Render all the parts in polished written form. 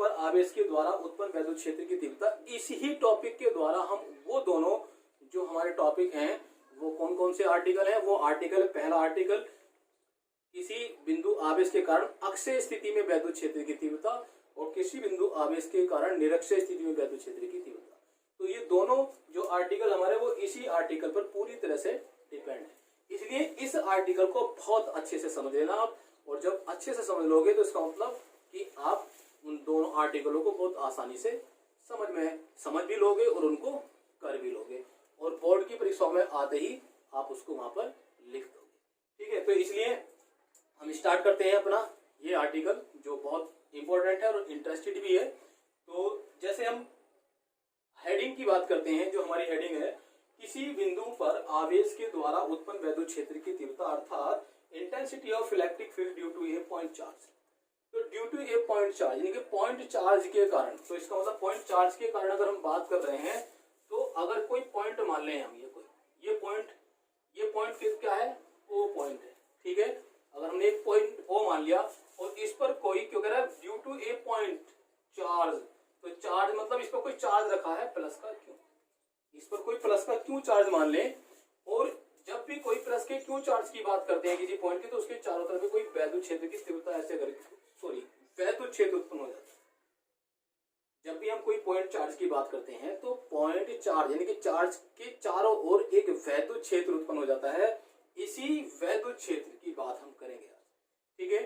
पर आवेश के द्वारा उत्पन्न वैद्युत क्षेत्र की तीव्रता। इसी ही टॉपिक के द्वारा हम वो दोनों जो हमारे टॉपिक हैं वो कौन कौन से आर्टिकल हैं, वो आर्टिकल, पहला आर्टिकल किसी बिंदु आवेश के कारण अक्षय स्थिति में वैद्युत क्षेत्र की तीव्रता और किसी बिंदु आवेश के कारण निरक्षय स्थिति में वैद्युत क्षेत्र की तीव्रता। तो ये दोनों जो आर्टिकल हमारे वो इसी आर्टिकल पर पूरी तरह से डिपेंड है, इसलिए इस आर्टिकल को बहुत अच्छे से समझ लेना आप। और जब अच्छे से समझ लोगे तो इसका मतलब कि आप उन दोनों आर्टिकलों को बहुत आसानी से समझ भी लोगे और उनको कर भी लोगे, और बोर्ड की परीक्षाओं में आते ही आप उसको वहां पर लिख दोगे। ठीक है, तो इसलिए हम स्टार्ट करते हैं अपना ये आर्टिकल जो बहुत इंपॉर्टेंट है और इंटरेस्टेड भी है। तो जैसे हम हेडिंग की बात करते हैं, जो हमारी हेडिंग है किसी बिंदु पर आवेश के द्वारा उत्पन्न वैद्युत क्षेत्र की तीव्रता अर्थात intensity of electric field due to a point charge. तो due to a point charge यानी कि पॉइंट चार्ज के कारण, तो इसका मतलब पॉइंट चार्ज के कारण अगर हम बात कर रहे हैं तो अगर कोई पॉइंट मान लें हम, ये पॉइंट क्या है, ओ पॉइंट है। ठीक है, अगर हमने एक पॉइंट ओ मान लिया और इस पर कोई क्यों कह रहा है due to a point charge, तो चार्ज मतलब इस पर कोई चार्ज रखा है प्लस का क्यों, इस पर कोई प्लस का क्यों चार्ज मान लें। और जब भी कोई प्लस के क्यों चार्ज की बात करते हैं किसी पॉइंट की, तो उसके चारों तरफ कोई वैद्युत क्षेत्र की तीव्रता ऐसे वैद्युत क्षेत्र उत्पन्न हो जाता है। जब भी हम कोई पॉइंट चार्ज की बात करते हैं तो पॉइंट चार्ज यानी कि चार्ज के चारों ओर एक वैद्युत क्षेत्र उत्पन्न हो जाता है। इसी वैद्युत क्षेत्र की बात हम करेंगे आज। ठीक है,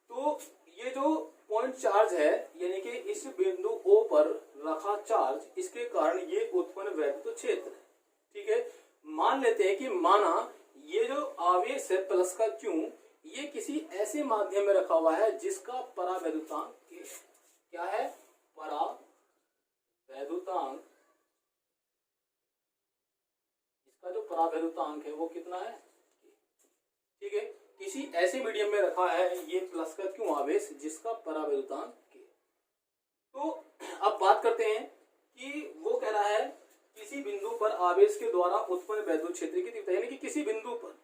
तो ये जो पॉइंट चार्ज है यानी कि इस बिंदु O पर रखा चार्ज, इसके कारण ये उत्पन्न वैद्युत क्षेत्र है। ठीक है, मान लेते हैं कि माना ये जो आवेश है प्लस का क्यों, ये किसी ऐसे माध्यम में रखा हुआ है जिसका परावैद्युतांक क्या है, परावैद्युतांक, इसका जो परावैद्युतांक है वो कितना है। ठीक है, किसी ऐसे मीडियम में रखा है ये प्लस का क्यों आवेश जिसका परावैद्युतांक K। तो अब बात करते हैं कि वो कह रहा है किसी बिंदु पर आवेश के द्वारा उत्पन्न वैद्युत क्षेत्र की तीव्रता, यानी कि किसी बिंदु पर,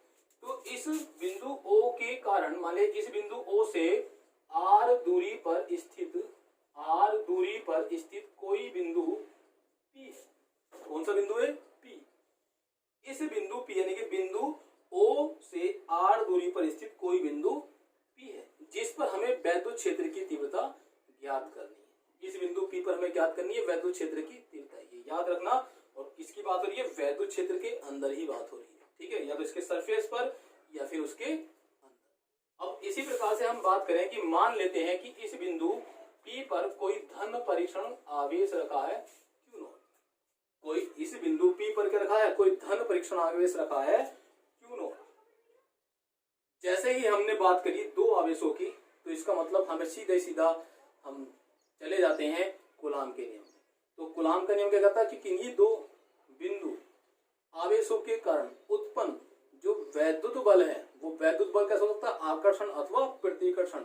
तो इस बिंदु O के कारण, मान लीजिए इस बिंदु O से R दूरी पर स्थित कोई बिंदु P है। कौन सा बिंदु है, P। इस बिंदु P यानी कि बिंदु O से R दूरी पर स्थित कोई बिंदु P है जिस पर हमें वैद्युत क्षेत्र की तीव्रता ज्ञात करनी है। इस बिंदु P पर हमें ज्ञात करनी है वैद्युत क्षेत्र की तीव्रता, ये याद रखना। और किसकी बात हो रही है, वैद्युत क्षेत्र के अंदर ही बात हो रही है। ठीक है, या तो इसके सरफेस पर या फिर उसके अंदर। अब इसी प्रकार से हम बात करें कि मान लेते हैं कि इस बिंदु P पर कोई धन परीक्षण आवेश रखा है Q0। कोई इस बिंदु P पर क्या रखा है, कोई धन परीक्षण आवेश रखा है Q0। जैसे ही हमने बात करी दो आवेशों की, तो इसका मतलब हमें सीधा हम चले जाते हैं कूलाम के नियम में। तो कूलाम का नियम क्या कहता है कि किन्हीं दो बिंदु आवेशों के कारण उत्पन्न जो वैद्युत बल है, वो वैद्युत बल कैसा हो सकता है, आकर्षण अथवा प्रतिकर्षण।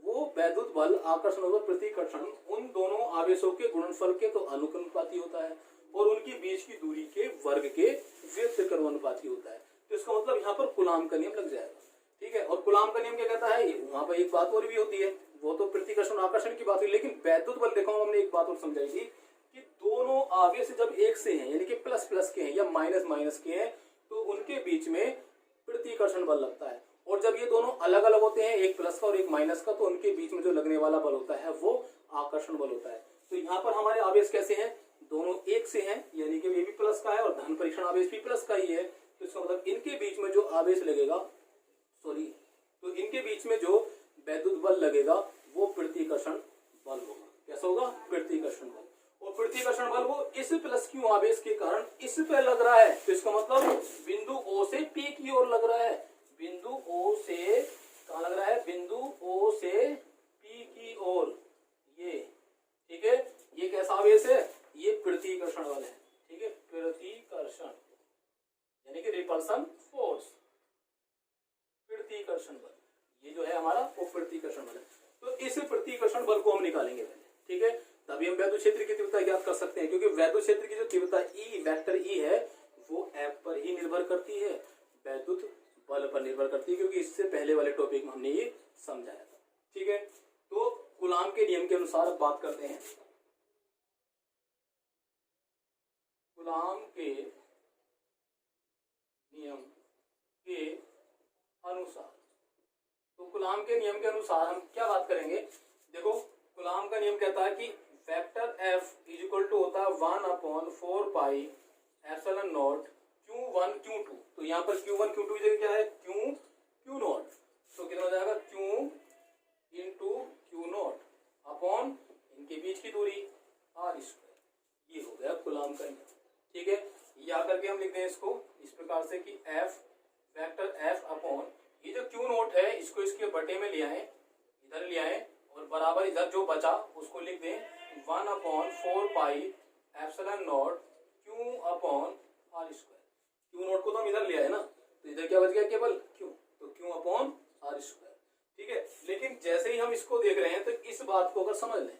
वो वैद्युत बल, आकर्षण अथवा प्रतिकर्षण उन दोनों आवेशों के गुणनफल के तो अनुपाती होता है और उनके बीच की दूरी के वर्ग के व्युत्क्रमानुपाती होता है। तो इसका मतलब यहाँ पर कूलाम का नियम लग जाएगा। ठीक है, और कूलाम का नियम क्या कहता है, वहां पर एक बात और भी होती है, वो तो प्रतिकर्षण आकर्षण की बात हुई, लेकिन वैद्युत बल देखो हमने एक बात और समझाई थी कि दोनों आवेश जब एक से हैं यानी कि प्लस प्लस के हैं या माइनस माइनस के हैं, तो उनके बीच में प्रतिकर्षण बल लगता है। और जब ये दोनों अलग अलग होते हैं, एक प्लस का और एक माइनस का, तो उनके बीच में जो लगने वाला बल होता है वो आकर्षण बल होता है। तो यहाँ पर हमारे आवेश कैसे हैं, दोनों एक से हैं यानी कि ये भी प्लस का है और धन परीक्षण आवेश भी प्लस का ही है। तो इसका मतलब इनके बीच में जो आवेश लगेगा, तो इनके बीच में जो वैद्युत बल लगेगा वो प्रतिकर्षण बल होगा। कैसा होगा, प्रतिकर्षण बल। और प्रतिकर्षण बल वो इस प्लस क्यू आवेश के कारण इस पे लग रहा है। तो इसका मतलब बिंदु O से P की ओर लग रहा है, बिंदु O से कहाँ लग रहा है, बिंदु O से P की ओर ये। ठीक है, ये कैसा आवेश है, ये प्रतिकर्षण बल है। ठीक है, प्रतिकर्षण यानी कि रिपल्सन फोर्स, प्रतिकर्षण बल ये जो है हमारा वो प्रतिकर्षण बल है। तो इस प्रतिकर्षण बल को हम निकालेंगे पहले। ठीक है, तभी हम वैद्युत क्षेत्र की तीव्रता ज्ञात कर सकते हैं, क्योंकि वैद्युत क्षेत्र की जो तीव्रता E वेक्टर E है वो F पर ही निर्भर करती है, वैद्युत बल पर निर्भर करती है, क्योंकि इससे पहले वाले टॉपिक में हमने ये समझाया था। ठीक है, तो कूलाम के नियम के अनुसार अब बात करते हैं। कूलाम के नियम के अनुसार, तो कूलाम के नियम के अनुसार हम क्या बात करेंगे? देखो, कूलाम का नियम कहता है कि vector F is equal to होता है 1/4 pi epsilon not Q1 Q2। तो यहाँ पर Q1 Q2 की जगह क्या है? Q not. तो कितना हो जाएगा? Q into Q naught upon इनके बीच की दूरी R स्क्वायर। ये हो गया कूलाम का नियम। ठीक है, या करके हम लिखते हैं इसको इस प्रकार से कि F वेक्टर F अपॉन ये जो Q नोट है इसको इसके बटे में ले आए, इधर ले आए और बराबर इधर जो बचा उसको लिख दें 1/4 pi epsilon naught Q upon R square. Q note को तो हम इधर ले आए ना, तो इधर क्या बच गया? केवल Q, तो Q अपॉन R स्क्वायर। ठीक है, लेकिन जैसे ही हम इसको देख रहे हैं तो इस बात को अगर समझ लें,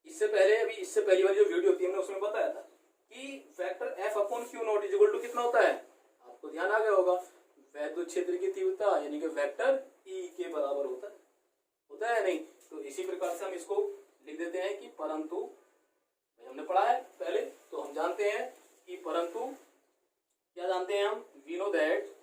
इससे पहली वाली जो वीडियो थी हमने उसमें बताया था कि vector F upon Q naught is equal to कितना होता है? आपको ध्यान आ गया होगा, वैद्युत क्षेत्र की तीव्रता यानी कि वेक्टर E के बराबर होता है नहीं? तो इसी प्रकार से हम इसको लिख देते हैं कि परंतु, हमने पढ़ा है पहले तो हम जानते हैं कि परंतु क्या जानते हैं हम? वी नो दैट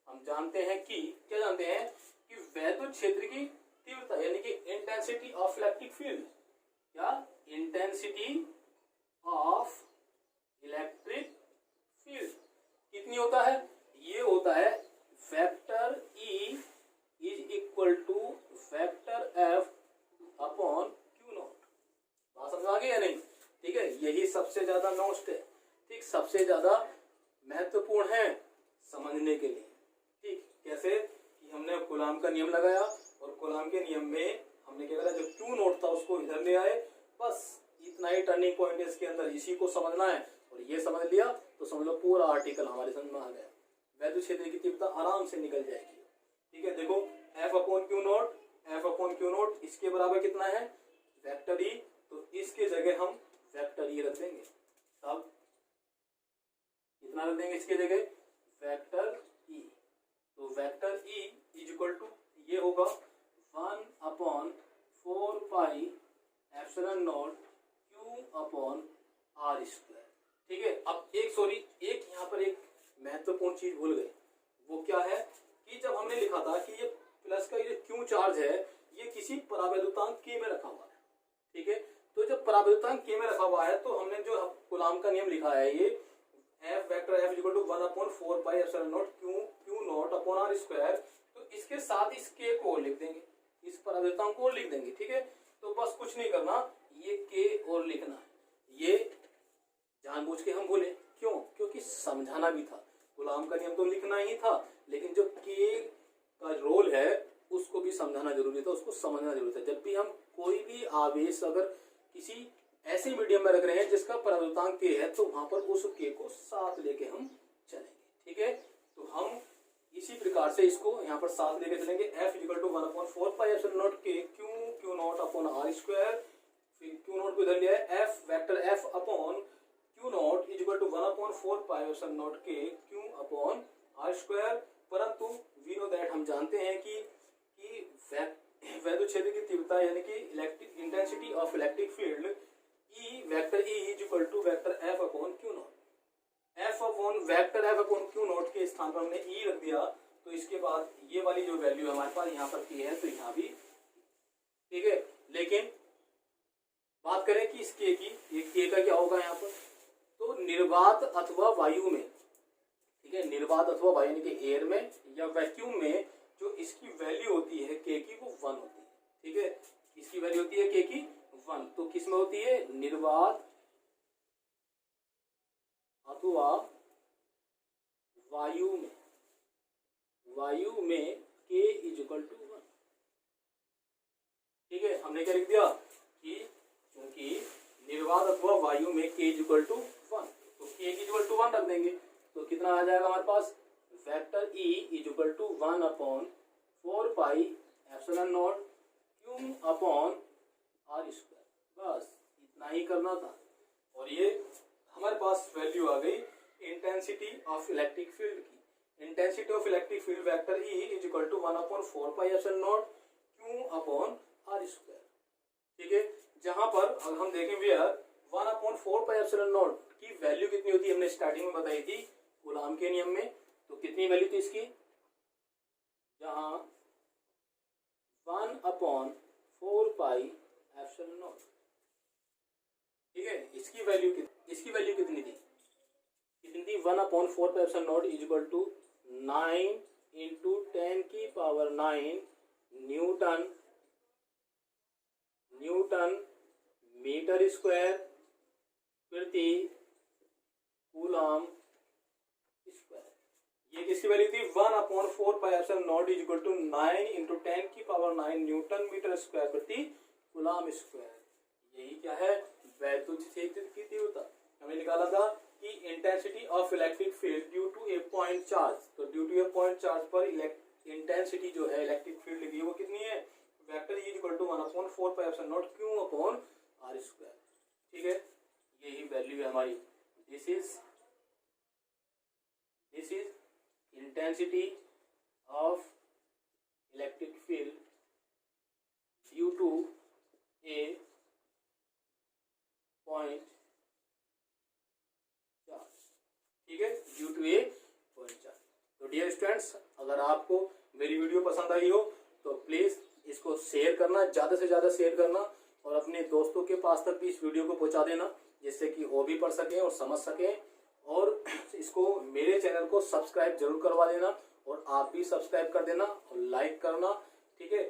हम जानते हैं कि क्या जानते हैं कि वैद्युत क्षेत्र की तीव्रता यानी कि इंटेंसिटी ऑफ इलेक्ट्रिक फील्ड, क्या? इंटेंसिटी ऑफ इलेक्ट्रिक फील्ड कितनी होता है? ये होता है vector E is equal to vector F upon Q naught. बात समझ आ गई या नहीं? ठीक है, यही सबसे ज्यादा मोस्ट है, ठीक, सबसे ज्यादा महत्वपूर्ण है समझने के लिए। ठीक, कैसे कि हमने कूलाम का नियम लगाया और कूलाम के नियम में हमने क्या करा? जो Q नोट था उसको इधर ले आए, बस इतना ही टर्निंग पॉइंट है इसके अंदर, इसी को समझना है और ये समझ लिया तो समझ लो पूरा आर्टिकल हमारे समझ में आ गया। वैद्युत क्षेत्र की तीव्रता आराम से निकल जाएगी। ठीक है, देखो F अपॉन Q नोट इसके बराबर कितना है? वेक्टर E, तो इसके जगह हम वेक्टर E रख देंगे। तब कितना रख देंगे इसके जगह? Vector E। तो vector E is equal to ये होगा 1/4 pi epsilon naught Q upon R square. ठीक है, अब एक यहाँ पर एक महत्वपूर्ण चीज भूल गए, वो क्या है कि जब हमने लिखा था कि ये प्लस का ये Q चार्ज है ये किसी परावैद्युतांक K में रखा हुआ है। ठीक है, तो जब परावैद्युतांक K में रखा हुआ है तो हमने जो कूलाम का नियम लिखा है ये F vector F equal to 1/4 pi epsilon naught Q naught upon R square, तो इसके साथ इस K को लिख देंगे, इस परावैद्युतांक को लिख देंगे। ठीक है, तो बस कुछ नहीं करना, ये K और लिखना है। ये जानबूझ के हम बोले क्यों? क्योंकि समझाना भी था। कूलाम का नियम तो लिखना ही था, लेकिन जो K का रोल है उसको भी समझाना जरूरी था, उसको समझना जरूरी था। जब भी हम कोई भी आवेश अगर किसी ऐसे मीडियम में रख रहे हैं जिसका परावैद्युतांक K है तो वहां पर उस K को साथ लेके हम चलेंगे। ठीक है, तो हम इसी प्रकार से इसको यहाँ पर साथ लेके चलेंगे। F equal to 1/4 pi epsilon naught K Q naught upon R square, फिर Q नॉट को इधर लिया है F vector F upon Q naught is equal to 1/4 pi epsilon naught K Q upon R square. परंतु we know that हम जानते हैं कि वैद्युत क्षेत्र की तीव्रता यानी कि electric intensity of electric field E vector E is equal to vector F upon Q naught. F upon vector F upon Q naught के स्थान पर हमने E रख दिया, तो इसके बाद ये वाली जो वैल्यू हमारे पास यहाँ पर K है तो यहाँ भी। ठीक है, लेकिन बात करें कि इस K की, ये K का क्या होगा यहाँ पर? तो निर्वात अथवा वायु में, ठीक है, निर्वात अथवा वायु यानी कि एयर में या वैक्यूम में जो इसकी वैल्यू होती है K की वो 1 होती है। ठीक है, इसकी वैल्यू होती है K की 1, तो किस में होती है? निर्वात अथवा वायु में K इज इक्वल टू 1। ठीक है, हमने क्या लिख दिया कि क्योंकि निर्वात अथवा वायु में K इज इक्वल टू 1, तो K इज इक्वल टू 1 रख देंगे, तो कितना आ जाएगा हमारे पास? Vector E is equal to 1/4 pi epsilon naught Q upon R square. बस इतना ही करना था और ये हमारे पास वैल्यू आ गई इंटेंसिटी ऑफ इलेक्ट्रिक फील्ड की। Intensity of electric field vector E is equal to 1/4πε0 Q/r²। ठीक है, जहां पर अगर हम देखें भैया 1/4πε0 की वैल्यू कितनी होती है, हमने स्टार्टिंग में बताई थी कूलाम के नियम में। तो कितनी वैल्यू थी इसकी, जहां 1/4πε0। ठीक है, इसकी वैल्यू कितनी थी, 1/4πε0 is equal to 9 × 10⁹ newton metre square प्रति कूलाम स्क्वायर। ये किसकी वैल्यू थी, 1/4πε0 is equal to 9 × 10⁹ newton metre square प्रति कूलाम स्क्वायर। यही क्या है, वैद्युत क्षेत्र की तीव्रता। हमें निकाला था कि intensity of electric field due to a point charge. तो due to a point charge पर इंटेंसिटी जो है इलेक्ट्रिक फील्ड की वो कितनी है, vector is equal to 1/4πε0 Q/r²। ठीक है, यही वैल्यू है हमारी। This is intensity of electric field due to a point charge. ठीक है, due to a point charge. तो डियर स्टूडेंट्स, अगर आपको मेरी वीडियो पसंद आई हो तो प्लीज इसको शेयर करना, ज्यादा से ज्यादा शेयर करना, और अपने दोस्तों के पास तक भी इस वीडियो को पहुंचा देना, जिससे कि वो भी पढ़ सकें और समझ सकें। और इसको मेरे चैनल को सब्सक्राइब जरूर करवा देना, और आप भी सब्सक्राइब कर देना और लाइक करना। ठीक है।